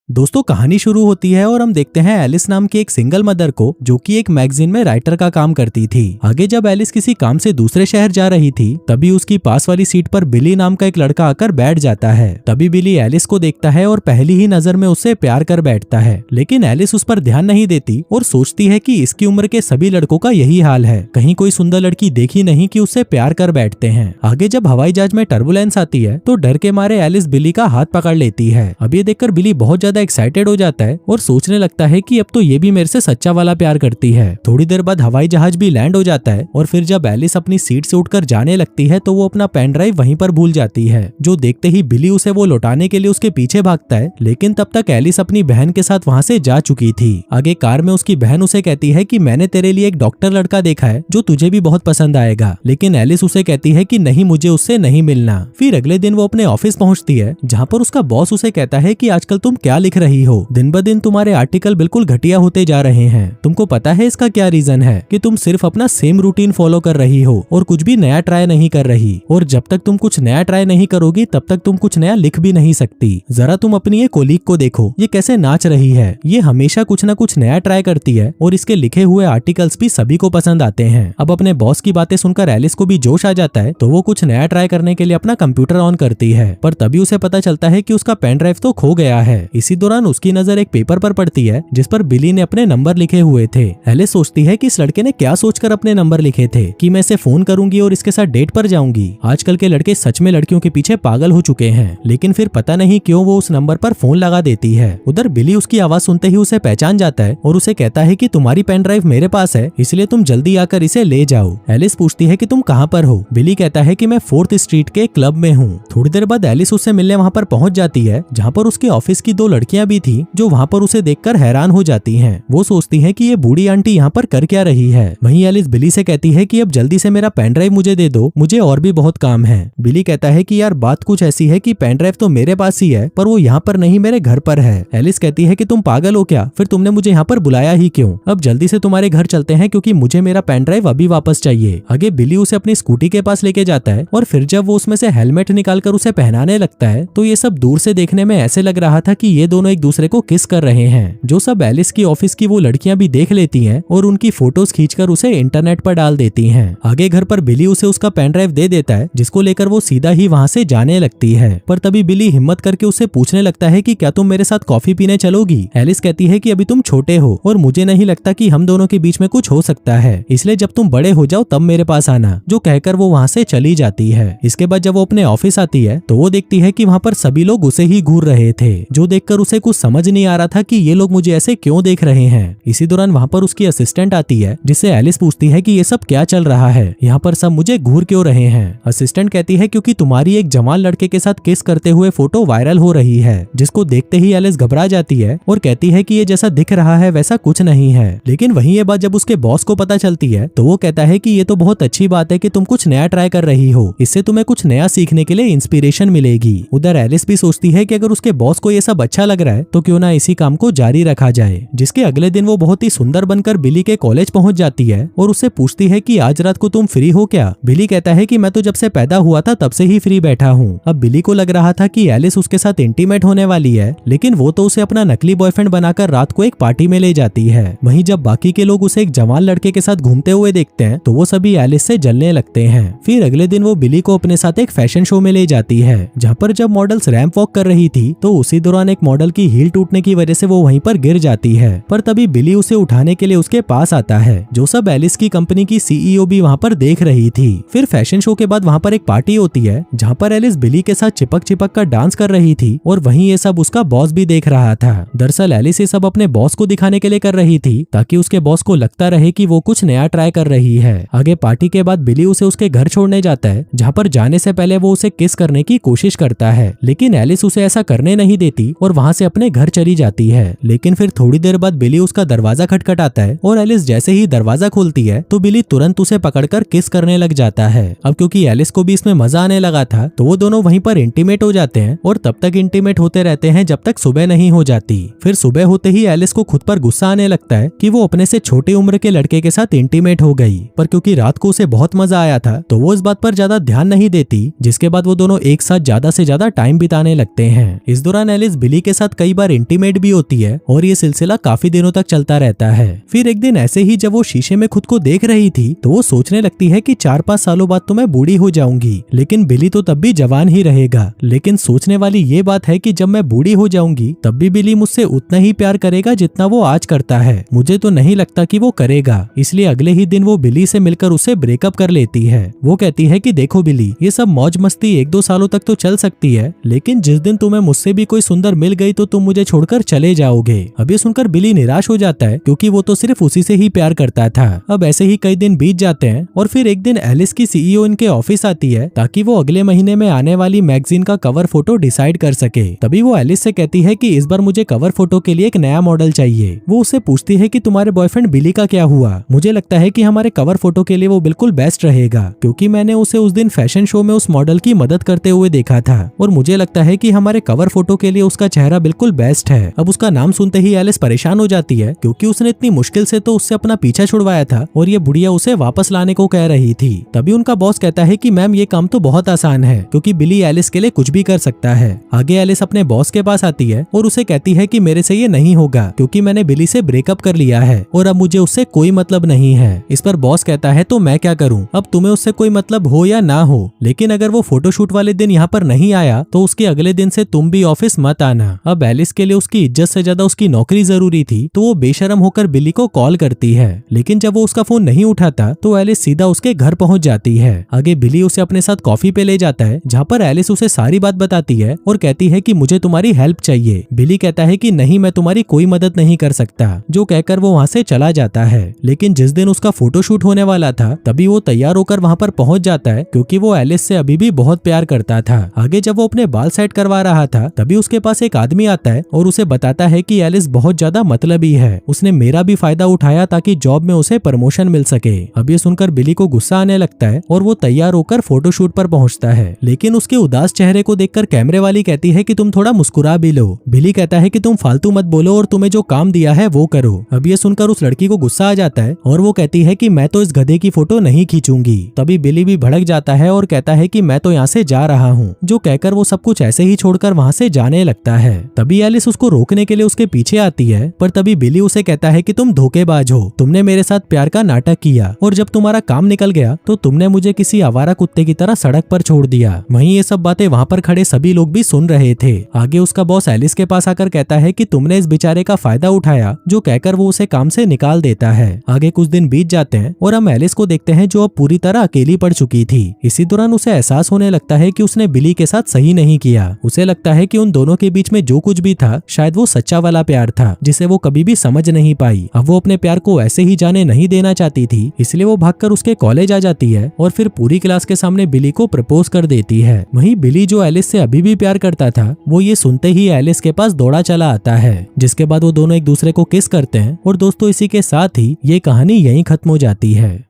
दोस्तों कहानी शुरू होती है और हम देखते हैं एलिस नाम की एक सिंगल मदर को, जो कि एक मैगजीन में राइटर का काम करती थी। आगे जब एलिस किसी काम से दूसरे शहर जा रही थी, तभी उसकी पास वाली सीट पर बिली नाम का एक लड़का आकर बैठ जाता है। तभी बिली एलिस को देखता है और पहली ही नजर में उससे प्यार कर बैठता है, लेकिन एलिस उस पर ध्यान नहीं देती और सोचती है कि इसकी उम्र के सभी लड़कों का यही हाल है, कहीं कोई सुंदर लड़की देखी नहीं कि उससे प्यार कर बैठते हैं। आगे जब हवाई जहाज में टर्बुलेंस आती है तो डर के मारे एलिस बिली का हाथ पकड़ लेती है। अब ये देखकर बिली बहुत ज्यादा एक्साइटेड हो जाता है और सोचने लगता है कि अब तो ये भी मेरे से सच्चा वाला प्यार करती है। थोड़ी देर बाद हवाई जहाज भी लैंड हो जाता है और फिर जब एलिस अपनी सीट से उठकर जाने लगती है तो वो अपना पेन ड्राइव वहीं पर भूल जाती है, जो देखते ही बिली उसे वो लौटाने के लिए उसके पीछे भागता है, लेकिन तब तक एलिस अपनी बहन के साथ वहाँ से जा चुकी थी। आगे कार में उसकी बहन उसे कहती है कि मैंने तेरे लिए एक डॉक्टर लड़का देखा है जो तुझे भी बहुत पसंद आएगा, लेकिन एलिस उसे कहती है कि नहीं, मुझे उससे नहीं मिलना। फिर अगले दिन वो अपने ऑफिस पहुँचती है, जहाँ पर उसका बॉस उसे कहता है कि आजकल तुम क्या लिख रही हो, दिन ब दिन तुम्हारे आर्टिकल बिल्कुल घटिया होते जा रहे हैं। तुमको पता है इसका क्या रीजन है? कि तुम सिर्फ अपना सेम रूटीन फॉलो कर रही हो और कुछ भी नया ट्राई नहीं कर रही, और जब तक तुम कुछ नया ट्राई नहीं करोगी तब तक तुम कुछ नया लिख भी नहीं सकती। जरा तुम अपनी ये कोलीग को देखो, ये कैसे नाच रही है, ये हमेशा कुछ न कुछ नया ट्राई करती है और इसके लिखे हुए आर्टिकल्स भी सभी को पसंद आते हैं। अब अपने बॉस की बातें सुनकर एलिस को भी जोश आ जाता है, तो वो कुछ नया ट्राई करने के लिए अपना कंप्यूटर ऑन करती है, पर तभी उसे पता चलता है कि उसका पेन ड्राइव तो खो गया है। इसी दौरान उसकी नजर एक पेपर पर पड़ती है जिस पर बिली ने अपने नंबर लिखे हुए थे। एलिस सोचती है कि इस लड़के ने क्या सोचकर अपने नंबर लिखे थे कि मैं इसे फोन करूंगी और इसके साथ डेट पर जाऊंगी। आजकल के लड़के सच में लड़कियों के पीछे पागल हो चुके हैं, लेकिन फिर पता नहीं क्यों वो उस नंबर पर फोन लगा देती है। उधर बिली उसकी आवाज सुनते ही उसे पहचान जाता है और उसे कहता है कि तुम्हारी पेन ड्राइव मेरे पास है, इसलिए तुम जल्दी आकर इसे ले जाओ। एलिस पूछती है कि तुम कहाँ पर हो? बिली कहता है कि मैं 4th स्ट्रीट के क्लब में हूँ। थोड़ी देर बाद एलिस उससे मिलने वहाँ पर पहुँच जाती है, जहाँ पर उसके ऑफिस की 2 लड़कियां भी थी, जो वहाँ पर उसे देखकर हैरान हो जाती हैं। वो सोचती हैं कि ये बूढ़ी आंटी यहाँ पर कर क्या रही है। वहीं एलिस बिली से कहती है कि अब जल्दी से मेरा पेन ड्राइव मुझे दे दो, मुझे और भी बहुत काम है। बिली कहता है कि यार बात कुछ ऐसी है कि पेन ड्राइव तो मेरे पास ही है, पर वो यहाँ पर नहीं, मेरे घर पर है। एलिस कहती है कि तुम पागल हो क्या? फिर तुमने मुझे यहाँ पर बुलाया ही क्यों? अब जल्दी से तुम्हारे घर चलते हैं क्योंकि मुझे मेरा पेन ड्राइव अभी वापस चाहिए। आगे बिली उसे अपनी स्कूटी के पास लेके जाता है और फिर जब वो उसमें से हेलमेट निकालकर उसे पहनाने लगता है तो ये सब दूर से देखने में ऐसे लग रहा था कि ये दोनों एक दूसरे को किस कर रहे हैं, जो सब एलिस की ऑफिस की वो लड़कियां भी देख लेती हैं और उनकी फोटोज खींचकर उसे इंटरनेट पर डाल देती हैं। आगे घर पर बिली उसे उसका पेन ड्राइव दे देता है, जिसको लेकर वो सीधा ही वहां से जाने लगती है। पर तभी बिली हिम्मत करके उससे पूछने लगता है कि क्या तुम मेरे साथ कॉफी पीने चलोगी? एलिस कहती है कि अभी तुम छोटे हो और मुझे नहीं लगता कि हम दोनों के बीच में कुछ हो सकता है, इसलिए जब तुम बड़े हो जाओ तब मेरे पास आना, जो कहकर वो वहाँ से चली जाती है। इसके बाद जब वो अपने ऑफिस आती है तो वो देखती है कि वहाँ पर सभी लोग उसे ही घूर रहे थे, जो देखकर उसे कुछ समझ नहीं आ रहा था कि ये लोग मुझे ऐसे क्यों देख रहे हैं। इसी दौरान वहाँ पर उसकी असिस्टेंट आती है, जिससे एलिस पूछती है कि ये सब क्या चल रहा है, यहाँ पर सब मुझे घूर क्यों रहे हैं। असिस्टेंट कहती है क्योंकि तुम्हारी एक जवान लड़के के साथ किस करते हुए फोटो वायरल हो रही है, जिसको देखते ही एलिस घबरा जाती है और कहती है कि ये जैसा दिख रहा है वैसा कुछ नहीं है। लेकिन वहीं ये बात जब उसके बॉस को पता चलती है तो वो कहता है कि ये तो बहुत अच्छी बात है कि तुम कुछ नया ट्राई कर रही हो, इससे तुम्हें कुछ नया सीखने के लिए इंस्पिरेशन मिलेगी। उधर एलिस भी सोचती है कि अगर उसके बॉस को ये सब अच्छा लग रहा है तो क्यों ना इसी काम को जारी रखा जाए। जिसके अगले दिन वो बहुत ही सुंदर बनकर बिली के कॉलेज पहुंच जाती है और उससे पूछती है कि आज रात को तुम फ्री हो क्या? बिली कहता है कि मैं तो जब से पैदा हुआ था तब से ही फ्री बैठा हूँ। अब बिली को लग रहा था कि एलिस उसके साथ इंटीमेट होने वाली है, लेकिन वो तो उसे अपना नकली बॉयफ्रेंड बनाकर रात को एक पार्टी में ले जाती है। वहीं जब बाकी के लोग उसे एक जवान लड़के के साथ घूमते हुए देखते हैं तो वो सभी एलिस से जलने लगते हैं। फिर अगले दिन वो बिली को अपने साथ एक फैशन शो में ले जाती है, जहाँ पर जब मॉडल्स रैंप वॉक कर रही थी तो उसी दौरान एक मॉडल की हील टूटने की वजह से वो वहीं पर गिर जाती है। पर तभी बिली उसे उठाने के लिए उसके पास आता है, जो सब एलिस की कंपनी की सीईओ भी वहाँ पर देख रही थी। फिर फैशन शो के बाद वहाँ पर एक पार्टी होती है, जहाँ पर एलिस बिली के साथ चिपक चिपक कर डांस कर रही थी और वहीं ये सब उसका बॉस भी देख रहा था। दरअसल एलिस ये सब अपने बॉस को दिखाने के लिए कर रही थी, ताकि उसके बॉस को लगता रहे कि वो कुछ नया ट्राई कर रही है। आगे पार्टी के बाद बिली उसे उसके घर छोड़ने जाता है, जहाँ पर जाने से पहले वो उसे किस करने की कोशिश करता है, लेकिन एलिस उसे ऐसा करने नहीं देती और वहाँ से अपने घर चली जाती है। लेकिन फिर थोड़ी देर बाद बिली उसका दरवाजा खटखटाता है और एलिस जैसे ही दरवाजा खोलती है तो बिली तुरंत उसे पकड़कर किस करने लग जाता है। अब क्योंकि एलिस को भी इसमें मजा आने लगा था तो वो दोनों वहीं पर इंटीमेट हो जाते हैं और तब तक इंटीमेट होते रहते हैं जब तक सुबह नहीं हो जाती। फिर सुबह होते ही एलिस को खुद पर गुस्सा आने लगता है कि वो अपने से छोटी उम्र के लड़के के साथ इंटीमेट हो गई, पर क्योंकि रात को उसे बहुत मजा आया था तो वो इस बात पर ज्यादा ध्यान नहीं देती, जिसके बाद वो दोनों एक साथ ज्यादा से ज्यादा टाइम बिताने लगते हैं। इस दौरान एलिस बिली के साथ कई बार इंटीमेट भी होती है और ये सिलसिला काफी दिनों तक चलता रहता है। फिर एक दिन ऐसे ही जब वो शीशे में खुद को देख रही थी तो वो सोचने लगती है कि 4-5 सालों बाद तो मैं बूढ़ी हो जाऊंगी, लेकिन बिली तो तब भी जवान ही रहेगा। लेकिन सोचने वाली ये बात है कि जब मैं बूढ़ी हो जाऊंगी तब भी बिली मुझसे उतना ही प्यार करेगा जितना वो आज करता है। मुझे तो नहीं लगता कि वो करेगा। इसलिए अगले ही दिन वो बिली से मिलकर उसे ब्रेकअप कर लेती है। वो कहती है कि देखो बिली, ये सब मौज मस्ती 1-2 सालों तक तो चल सकती है, लेकिन जिस दिन तुम्हें मुझसे भी कोई सुंदर मिल गई तो तुम मुझे छोड़कर चले जाओगे। अब ये सुनकर बिली निराश हो जाता है क्योंकि वो तो सिर्फ उसी से ही प्यार करता था। अब ऐसे ही कई दिन बीत जाते हैं और फिर एक दिन एलिस की सीईओ इनके ऑफिस आती है ताकि वो अगले महीने में आने वाली मैगजीन का कवर फोटो डिसाइड कर सके। तभी वो एलिस से कहती है कि इस बार मुझे कवर फोटो के लिए एक नया मॉडल चाहिए। वो उससे पूछती है कि तुम्हारे बॉयफ्रेंड बिली का क्या हुआ? मुझे लगता है कि हमारे कवर फोटो के लिए वो बिल्कुल बेस्ट रहेगा, क्योंकि मैंने उसे उस दिन फैशन शो में उस मॉडल की मदद करते हुए देखा था और मुझे लगता है कि हमारे कवर फोटो के लिए उसका चेहरा बिल्कुल बेस्ट है। अब उसका नाम सुनते ही एलिस परेशान हो जाती है क्योंकि उसने इतनी मुश्किल से तो उससे अपना पीछा छुड़वाया था और ये बुढ़िया उसे वापस लाने को कह रही थी। तभी उनका बॉस कहता है कि मैम ये काम तो बहुत आसान है क्योंकि बिली एलिस के लिए कुछ भी कर सकता है। आगे एलिस अपने बॉस के पास आती है और उसे कहती है कि मेरे से ये नहीं होगा क्योंकि मैंने बिली से ब्रेकअप कर लिया है और अब मुझे उससे कोई मतलब नहीं है। इस पर बॉस कहता है तो मैं क्या करूं, अब तुम्हें उससे कोई मतलब हो या ना हो, लेकिन अगर वो फोटोशूट वाले दिन यहाँ पर नहीं आया तो उसके अगले दिन से तुम भी ऑफिस मत आना। अब एलिस के लिए उसकी इज्जत से ज्यादा उसकी नौकरी जरूरी थी तो वो बेशरम होकर बिली को कॉल करती है, लेकिन जब वो उसका फोन नहीं उठाता तो एलिस सीधा उसके घर पहुंच जाती है। आगे बिली उसे अपने साथ कॉफी पे ले जाता है जहाँ पर एलिस उसे सारी बात बताती है और कहती है कि मुझे तुम्हारी हेल्प चाहिए। बिली कहता है कि नहीं, मैं तुम्हारी कोई मदद नहीं कर सकता, जो कहकर वो वहाँ से चला जाता है। लेकिन जिस दिन उसका फोटोशूट होने वाला था तभी वो तैयार होकर वहाँ पर पहुंच जाता है क्योंकि वो एलिस से अभी भी बहुत प्यार करता था। आगे जब वो अपने बाल सेट करवा रहा था तभी उसके पास एक आदमी आता है और उसे बताता है कि एलिस बहुत ज्यादा मतलबी है, उसने मेरा भी फायदा उठाया ताकि जॉब में उसे प्रमोशन मिल सके। अब ये सुनकर बिली को गुस्सा आने लगता है और वो तैयार होकर फोटोशूट पर पहुंचता है, लेकिन उसके उदास चेहरे को देखकर कैमरे वाली कहती है कि तुम थोड़ा मुस्कुरा भी लो। बिली कहता है कि तुम फालतू मत बोलो और तुम्हें जो काम दिया है वो करो। अब ये सुनकर उस लड़की को गुस्सा आ जाता है और वो कहती है कि मैं तो इस गधे की फोटो नहीं खींचूंगी। तभी बिली भी भड़क जाता है और कहता है कि मैं तो यहाँ से जा रहा हूँ, जो कहकर वो सब कुछ ऐसे ही छोड़कर वहाँ से जाने लगता है। तभी एलिस उसको रोकने के लिए उसके पीछे आती है, पर तभी बिली उसे कहता है कि तुम धोखेबाज हो, तुमने मेरे साथ प्यार का नाटक किया और जब तुम्हारा काम निकल गया तो तुमने मुझे किसी आवारा कुत्ते की तरह सड़क पर छोड़ दिया। वहीं ये सब बातें वहाँ पर खड़े सभी लोग भी सुन रहे थे। आगे उसका बॉस एलिस के पास आकर कहता है कि तुमने इस बेचारे का फायदा उठाया, जो कहकर वो उसे काम से निकाल देता है। आगे कुछ दिन बीत जाते हैं और हम एलिस को देखते हैं जो अब पूरी तरह अकेली पड़ चुकी थी। इसी दौरान उसे एहसास होने लगता है कि उसने बिली के साथ सही नहीं किया। उसे लगता है कि उन दोनों के बीच में जो कुछ भी था शायद वो सच्चा वाला प्यार था जिसे वो कभी भी समझ नहीं पाई। अब वो अपने प्यार को ऐसे ही जाने नहीं देना चाहती थी, इसलिए वो भागकर उसके कॉलेज आ जाती है और फिर पूरी क्लास के सामने बिली को प्रपोज कर देती है। वहीं बिली जो एलिस से अभी भी प्यार करता था वो ये सुनते ही एलिस के पास दौड़ा चला आता है, जिसके बाद वो दोनों एक दूसरे को किस करते हैं। और दोस्तों इसी के साथ ही ये कहानी यहीं खत्म हो जाती है।